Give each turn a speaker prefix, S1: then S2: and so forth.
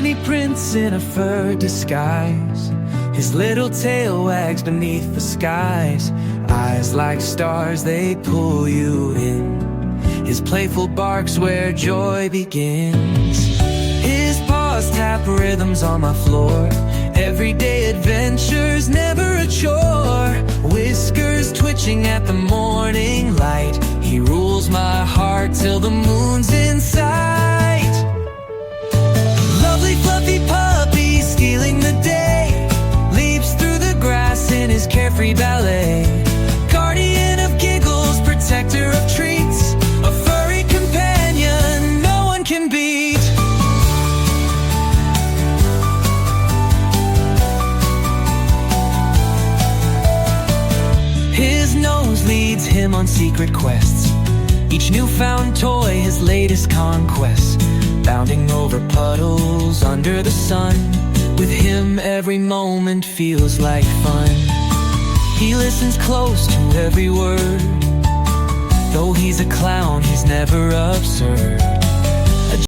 S1: tiny prince in a fur disguise. His little tail wags beneath the skies. Eyes like stars, they pull you in. His playful barks where joy begins. His paws tap rhythms on my floor. Everyday adventures, never a chore. Whiskers twitching at the morning light. He rules my heart till the moon's in sight. Lovely fluffy puppy stealing the day, leaps through the grass in his carefree ballet. Guardian of giggles, protector of treats, a furry companion no one can beat. His nose leads him on secret quests, each newfound toy his latest conquest. Bounding over puddles under the sun, with him every moment feels like fun. He listens close to every word, though he's a clown, he's never absurd.